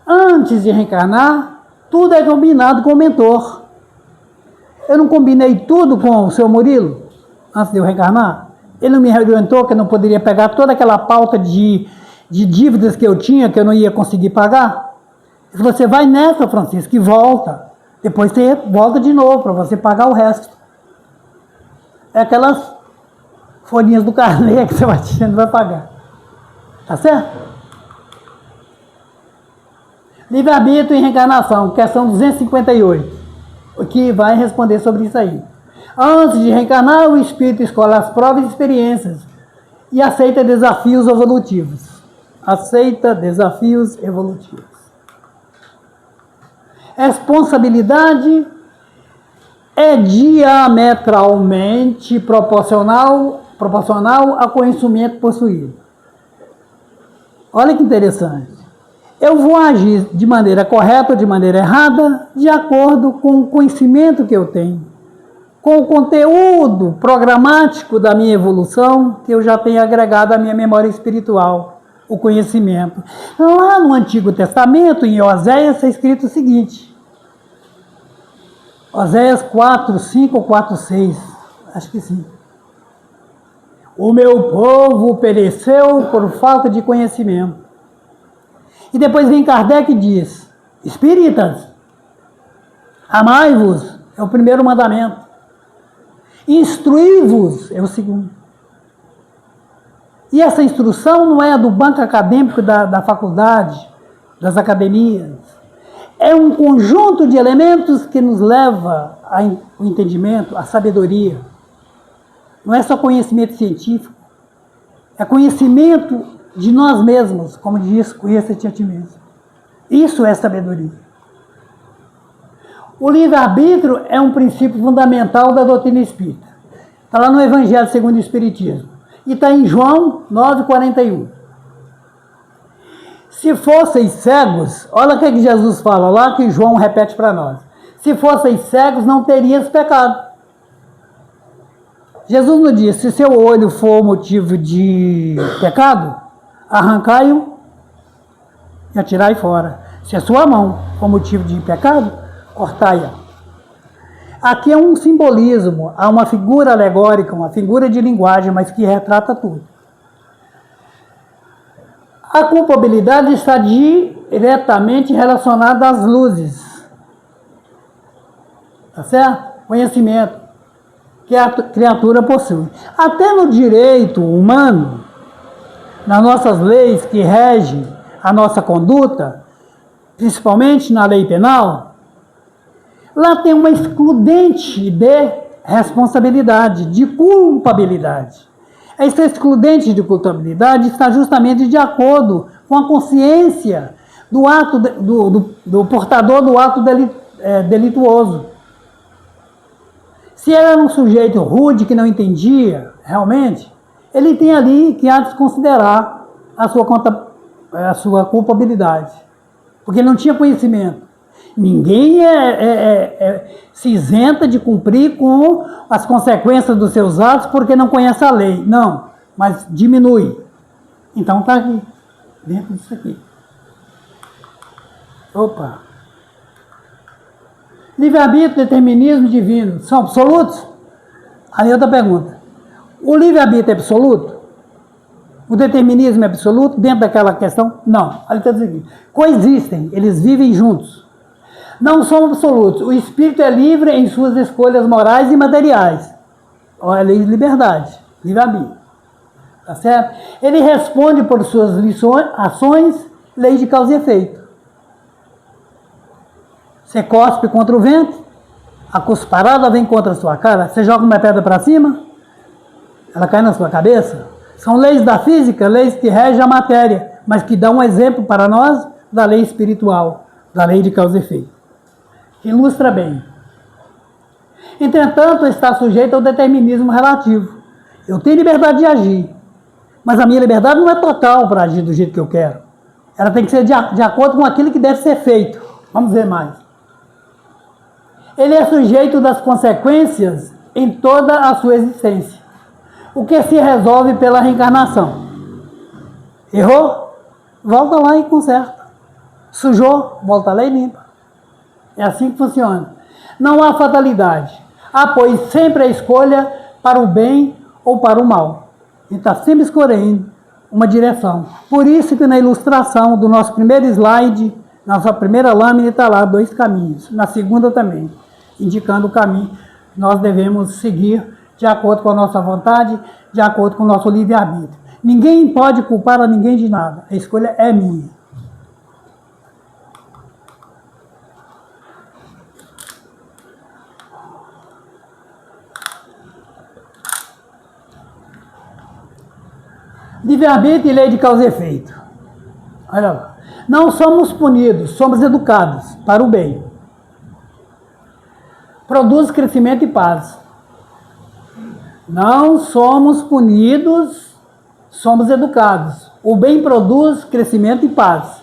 Antes de reencarnar, tudo é combinado com o mentor. Eu não combinei tudo com o seu Murilo, antes de eu reencarnar? Ele não me orientou que eu não poderia pegar toda aquela pauta de dívidas que eu tinha, que eu não ia conseguir pagar? Ele falou: você vai nessa, Francisco, e volta. Depois você volta de novo, para você pagar o resto. É aquelas folhinhas do carnê que você vai tirando e vai pagar. Tá certo? Livre-arbítrio e reencarnação, questão 258, que vai responder sobre isso aí. Antes de reencarnar, o espírito escolhe as provas e experiências e aceita desafios evolutivos. Aceita desafios evolutivos. Responsabilidade é diametralmente proporcional ao conhecimento possuído. Olha que interessante. Eu vou agir de maneira correta ou de maneira errada, de acordo com o conhecimento que eu tenho, com o conteúdo programático da minha evolução, que eu já tenho agregado à minha memória espiritual, o conhecimento. Lá no Antigo Testamento, em Oséias, está escrito o seguinte, Oséias 4:5 ou 4:6, acho que sim. O meu povo pereceu por falta de conhecimento. E depois vem Kardec e diz: espíritas, amai-vos, é o primeiro mandamento. Instruí-vos, é o segundo. E essa instrução não é do banco acadêmico da faculdade, das academias. É um conjunto de elementos que nos leva ao entendimento, à sabedoria. Não é só conhecimento científico, é conhecimento de nós mesmos, como diz, conheça-te a ti mesmo. Isso é sabedoria. O livre-arbítrio é um princípio fundamental da doutrina espírita. Está lá no Evangelho segundo o Espiritismo. E está em João 9:41. Se fosseis cegos, olha o que Jesus fala lá, que João repete para nós. Se fosseis cegos, não terias pecado. Jesus nos diz, se seu olho for motivo de pecado, arrancai-o e atirai fora. Se a sua mão for motivo de pecado, cortai-a. Aqui é um simbolismo, há uma figura alegórica, uma figura de linguagem, mas que retrata tudo. A culpabilidade está diretamente relacionada às luzes. Tá certo? Conhecimento que a criatura possui. Até no direito humano, nas nossas leis que regem a nossa conduta, principalmente na lei penal, lá tem uma excludente de responsabilidade, de culpabilidade. Essa excludente de culpabilidade está justamente de acordo com a consciência do ato do portador do ato delituoso. Se ele era um sujeito rude que não entendia realmente, ele tem ali que há de considerar a sua culpabilidade, porque ele não tinha conhecimento. Ninguém se isenta de cumprir com as consequências dos seus atos porque não conhece a lei. Não, mas diminui. Então está aqui, dentro disso aqui. Opa! Livre-arbítrio, determinismo divino, são absolutos? Aí outra pergunta. O livre-arbítrio é absoluto? O determinismo é absoluto dentro daquela questão? Não. Aí está dizendo aqui. Coexistem, eles vivem juntos. Não são absolutos. O espírito é livre em suas escolhas morais e materiais. Olha a lei de liberdade, livre-arbítrio. Tá certo? Ele responde por suas ações, lei de causa e efeito. Você cospe contra o vento, a cusparada vem contra a sua cara, você joga uma pedra para cima, ela cai na sua cabeça. São leis da física, leis que regem a matéria, mas que dão um exemplo para nós da lei espiritual, da lei de causa e efeito. Que ilustra bem. Entretanto, está sujeito ao determinismo relativo. Eu tenho liberdade de agir, mas a minha liberdade não é total para agir do jeito que eu quero. Ela tem que ser de acordo com aquilo que deve ser feito. Vamos ver mais. Ele é sujeito das consequências em toda a sua existência. O que se resolve pela reencarnação. Errou? Volta lá e conserta. Sujou? Volta lá e limpa. É assim que funciona. Não há fatalidade. Há, pois, sempre a escolha para o bem ou para o mal. E está sempre escolhendo uma direção. Por isso que na ilustração do nosso primeiro slide, na sua primeira lâmina, está lá 2 caminhos. Na segunda também, indicando o caminho que nós devemos seguir de acordo com a nossa vontade, de acordo com o nosso livre-arbítrio. Ninguém pode culpar a ninguém de nada. A escolha é minha. Livre-arbítrio e lei de causa e efeito. Olha lá. Não somos punidos, somos educados para o bem. Produz crescimento e paz. Não somos punidos, somos educados. O bem produz crescimento e paz.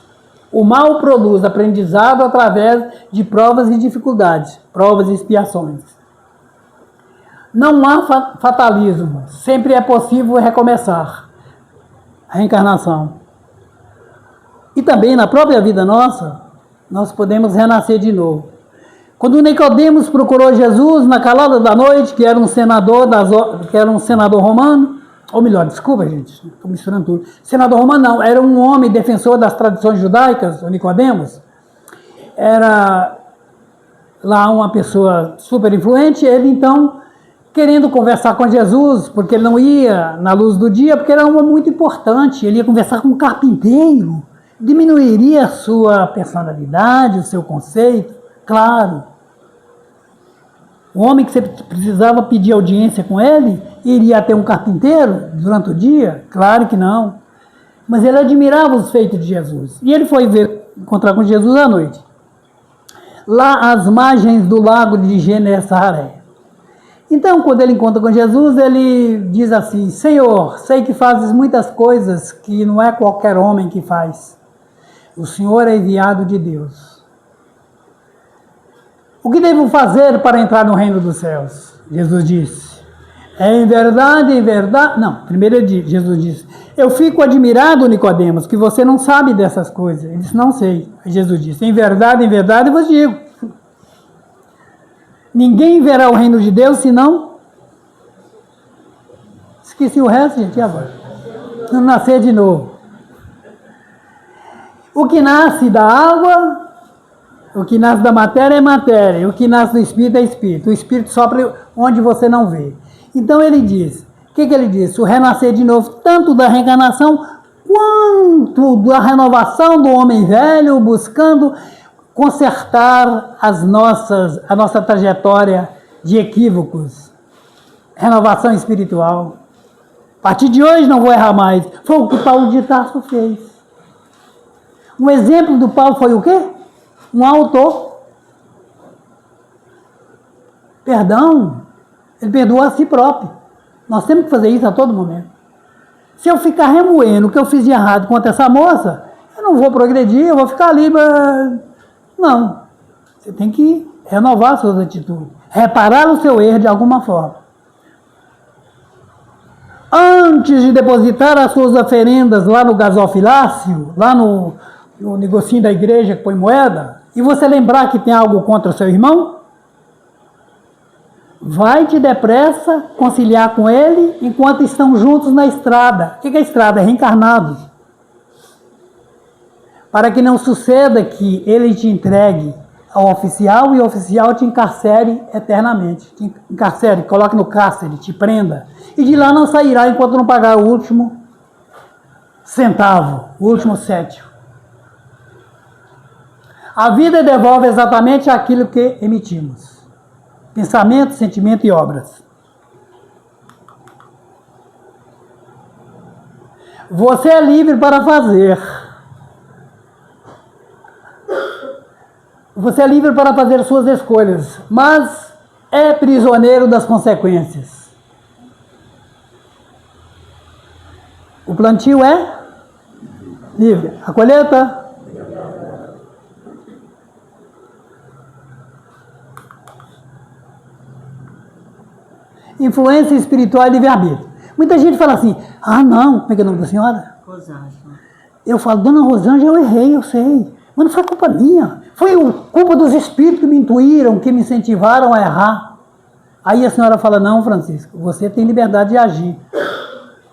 O mal produz aprendizado através de provas e dificuldades, provas e expiações. Não há fatalismo, sempre é possível recomeçar. A reencarnação. E também na própria vida nossa, nós podemos renascer de novo. Quando Nicodemos procurou Jesus na calada da noite, que era um senador romano, ou melhor, desculpa gente, estou misturando tudo. Senador romano não, era um homem defensor das tradições judaicas, o Nicodemos. Era lá uma pessoa super influente, ele então, querendo conversar com Jesus, porque ele não ia na luz do dia, porque era um homem muito importante, ele ia conversar com um carpinteiro, diminuiria a sua personalidade, o seu conceito, claro. O homem que você precisava pedir audiência com ele, iria ter um carpinteiro durante o dia? Claro que não. Mas ele admirava os feitos de Jesus. E ele foi encontrar com Jesus à noite. Lá às margens do lago de Genesaré. Então, quando ele encontra com Jesus, ele diz assim: Senhor, sei que fazes muitas coisas que não é qualquer homem que faz. O Senhor é enviado de Deus. O que devo fazer para entrar no reino dos céus? Jesus disse: Em verdade, não, primeiro Jesus disse, eu fico admirado, Nicodemos, que você não sabe dessas coisas. Ele disse, não sei. Jesus disse, em verdade, eu vos digo. Ninguém verá o reino de Deus senão... Esqueci o resto, gente, e agora? Não nascer de novo. O que nasce da água, o que nasce da matéria é matéria, o que nasce do espírito é espírito. O espírito sopra onde você não vê. Então ele diz, o que ele disse? O renascer de novo, tanto da reencarnação, quanto da renovação do homem velho, buscando consertar a nossa trajetória de equívocos. Renovação espiritual. A partir de hoje não vou errar mais. Foi o que Paulo de Tarso fez. Um exemplo do Paulo foi o quê? Um autor. Perdão. Ele perdoou a si próprio. Nós temos que fazer isso a todo momento. Se eu ficar remoendo o que eu fiz de errado contra essa moça, eu não vou progredir, eu vou ficar ali. Não. Você tem que renovar suas atitudes. Reparar o seu erro de alguma forma. Antes de depositar as suas oferendas lá no gasofilácio, lá no negocinho da igreja que põe moeda, e você lembrar que tem algo contra o seu irmão, vai-te depressa conciliar com ele enquanto estão juntos na estrada. O que é estrada? É reencarnados. Para que não suceda que ele te entregue ao oficial e o oficial te encarcere eternamente. Te encarcere, coloque no cárcere, te prenda. E de lá não sairá enquanto não pagar o último centavo, o último céntimo. A vida devolve exatamente aquilo que emitimos. Pensamento, sentimento e obras. Você é livre para fazer. Você é livre para fazer suas escolhas, mas é prisioneiro das consequências. O plantio é livre. A colheita? Influência espiritual e livre-arbítrio. Muita gente fala assim, não, como é que é o nome da senhora? Rosângela. Eu falo, dona Rosângela, eu errei, eu sei. Mas não foi culpa minha. Foi culpa dos espíritos que me intuíram, que me incentivaram a errar. Aí a senhora fala, não, Francisco, você tem liberdade de agir.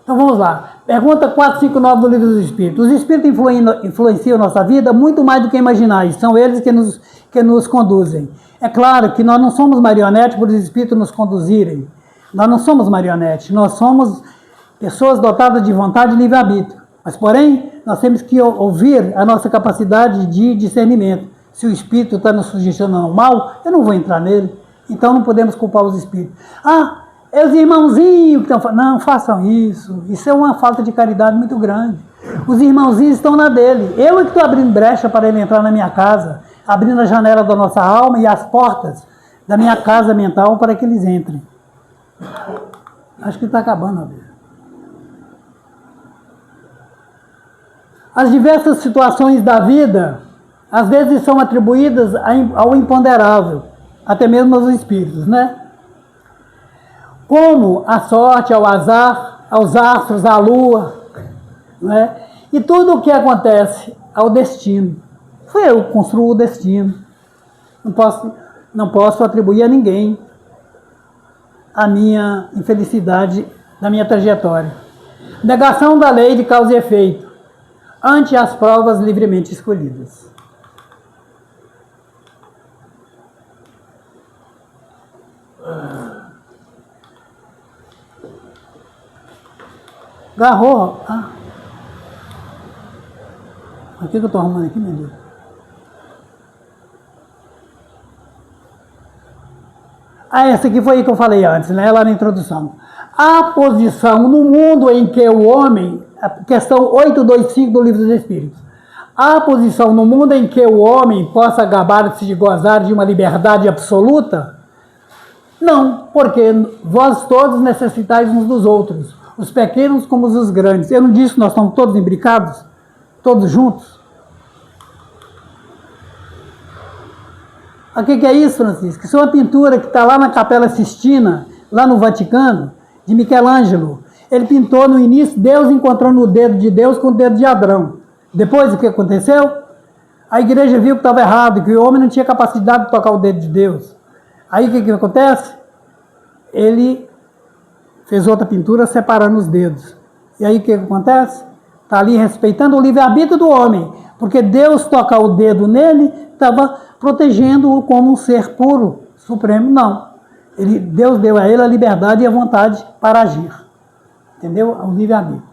Então vamos lá. Pergunta 459 do Livro dos Espíritos. Os espíritos influenciam nossa vida muito mais do que imaginais. São eles que nos conduzem. É claro que nós não somos marionetes por os espíritos nos conduzirem. Nós não somos marionetes. Nós somos pessoas dotadas de vontade e livre-arbítrio. Mas, porém, nós temos que ouvir a nossa capacidade de discernimento. Se o espírito está nos sugestionando ao mal, eu não vou entrar nele. Então não podemos culpar os espíritos. É os irmãozinhos que estão falando. Não façam isso. Isso é uma falta de caridade muito grande. Os irmãozinhos estão na dele. Eu é que estou abrindo brecha para ele entrar na minha casa, abrindo a janela da nossa alma e as portas da minha casa mental para que eles entrem. Acho que está acabando a vida. As diversas situações da vida, às vezes são atribuídas ao imponderável, até mesmo aos espíritos, né? Como a sorte, ao azar, aos astros, à lua, né? E tudo o que acontece ao destino. Eu construo o destino. Não posso atribuir a ninguém a minha infelicidade da minha trajetória. Negação da lei de causa e efeito ante as provas livremente escolhidas. Garrou. O que eu estou arrumando aqui, meu Deus? Essa aqui foi a que eu falei antes, né? Lá na introdução. A posição no mundo em que o homem, a questão 825 do Livro dos Espíritos. A posição no mundo em que o homem possa gabar-se de gozar de uma liberdade absoluta? Não, porque vós todos necessitais uns dos outros, os pequenos como os grandes. Eu não disse que nós estamos todos imbricados? Todos juntos? O que é isso, Francisco? Isso é uma pintura que está lá na Capela Sistina, lá no Vaticano, de Michelangelo. Ele pintou no início Deus encontrando o dedo de Deus com o dedo de Adão. Depois o que aconteceu? A igreja viu que estava errado, que o homem não tinha capacidade de tocar o dedo de Deus. Aí o que acontece? Ele fez outra pintura separando os dedos. E aí o que acontece? Está ali respeitando o livre-arbítrio do homem, porque Deus tocar o dedo nele estava protegendo-o como um ser puro, supremo. Não. Deus deu a ele a liberdade e a vontade para agir. Entendeu? O livre-arbítrio.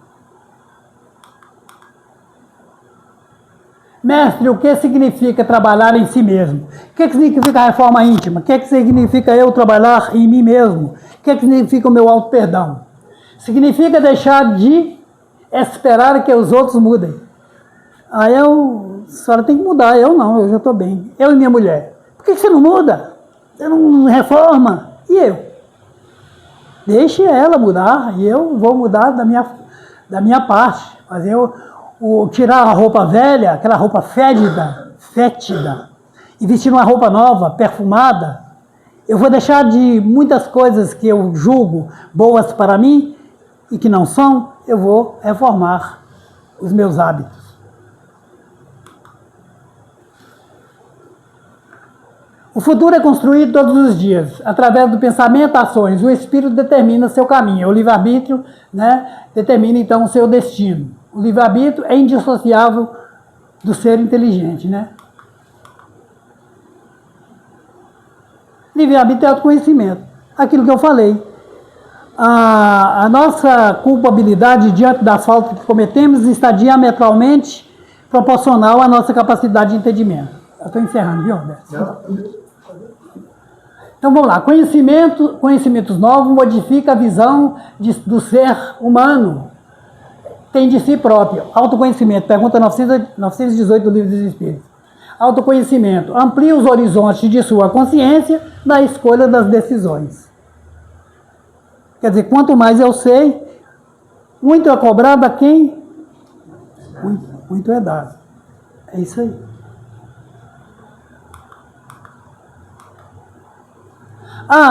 Mestre, o que significa trabalhar em si mesmo? O que significa a reforma íntima? O que significa eu trabalhar em mim mesmo? O que significa o meu auto-perdão? Significa deixar de esperar que os outros mudem. Aí a senhora tem que mudar, eu não, eu já estou bem. Eu e minha mulher. Por que você não muda? Você não reforma? E eu? Deixe ela mudar e eu vou mudar da minha parte. Fazer tirar a roupa velha, aquela roupa fétida, e vestir uma roupa nova, perfumada. Eu vou deixar de muitas coisas que eu julgo boas para mim e que não são, eu vou reformar os meus hábitos. O futuro é construído todos os dias, através do pensamento, ações. O espírito determina seu caminho. O livre-arbítrio, né, determina então o seu destino. O livre-arbítrio é indissociável do ser inteligente, né? Livre-arbítrio é autoconhecimento. Aquilo que eu falei. A nossa culpabilidade diante das faltas que cometemos está diametralmente proporcional à nossa capacidade de entendimento. Eu estou encerrando, viu, Roberto? Então vamos lá. Conhecimentos novos modificam a visão do ser humano. Tem de si próprio. Autoconhecimento. Pergunta 918 do Livro dos Espíritos. Autoconhecimento. Amplia os horizontes de sua consciência na escolha das decisões. Quer dizer, quanto mais eu sei, muito é cobrado a quem? Muito é dado. É isso aí.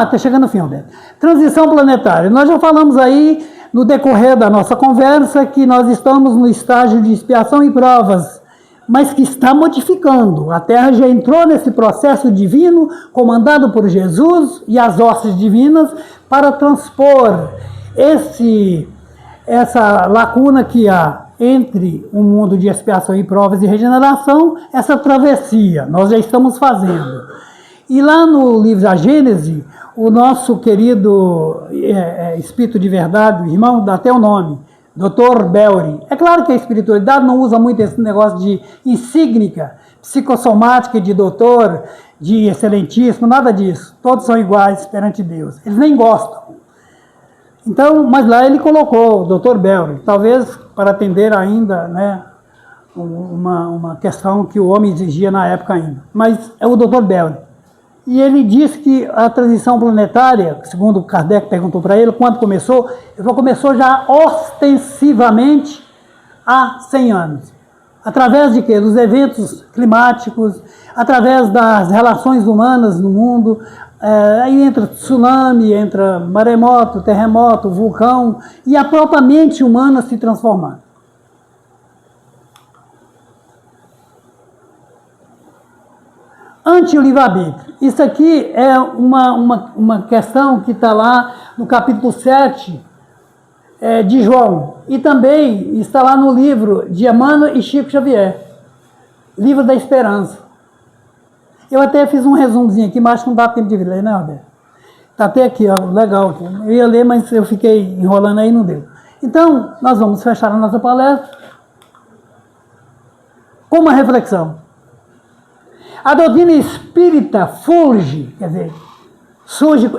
Está chegando o fim, Alberto. Transição planetária. Nós já falamos aí, no decorrer da nossa conversa, que nós estamos no estágio de expiação e provas, mas que está modificando. A Terra já entrou nesse processo divino, comandado por Jesus e as hostes divinas, para transpor essa lacuna que há entre o mundo de expiação e provas e regeneração, essa travessia. Nós já estamos fazendo. E lá no livro da Gênese, o nosso querido Espírito de Verdade, o irmão, dá até o nome, Dr. Belry. É claro que a espiritualidade não usa muito esse negócio de insígnica, psicossomática, de doutor, de excelentíssimo, nada disso. Todos são iguais perante Deus. Eles nem gostam. Então, mas lá ele colocou o Dr. Belry, talvez para atender ainda, né, uma questão que o homem exigia na época ainda. Mas é o Dr. Belry. E ele disse que a transição planetária, segundo Kardec perguntou para ele, quando começou, ele falou, começou já ostensivamente há 100 anos. Através de quê? Dos eventos climáticos, através das relações humanas no mundo, aí entra tsunami, entra maremoto, terremoto, vulcão, e a própria mente humana se transformando. Ante o livre-arbítrio. Isso aqui é uma questão que está lá no capítulo 7 de João. E também está lá no livro de Emmanuel e Chico Xavier. Livro da Esperança. Eu até fiz um resumozinho aqui, mas acho que não dá tempo de ler, né, Roberto? Está até aqui, ó, legal. Eu ia ler, mas eu fiquei enrolando aí e não deu. Então, nós vamos fechar a nossa palestra com uma reflexão. A doutrina espírita surge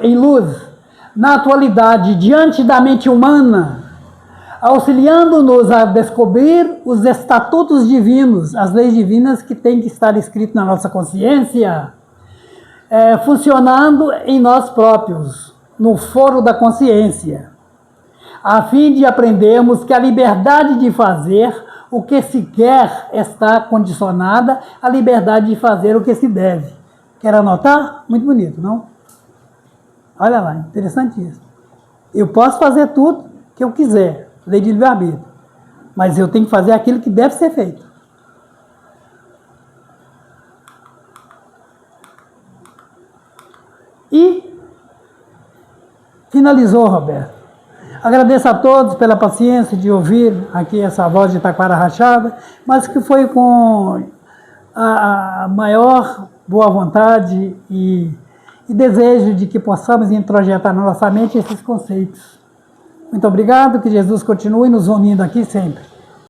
em luz, na atualidade, diante da mente humana, auxiliando-nos a descobrir os estatutos divinos, as leis divinas que têm que estar escritas na nossa consciência, funcionando em nós próprios, no foro da consciência, a fim de aprendermos que a liberdade de fazer o que se quer está condicionada à liberdade de fazer o que se deve. Quer anotar? Muito bonito, não? Olha lá, interessante isso. Eu posso fazer tudo que eu quiser, lei de livre-arbítrio, mas eu tenho que fazer aquilo que deve ser feito. E finalizou, Roberto. Agradeço a todos pela paciência de ouvir aqui essa voz de taquara rachada, mas que foi com a maior boa vontade e desejo de que possamos introjetar na nossa mente esses conceitos. Muito obrigado, que Jesus continue nos unindo aqui sempre.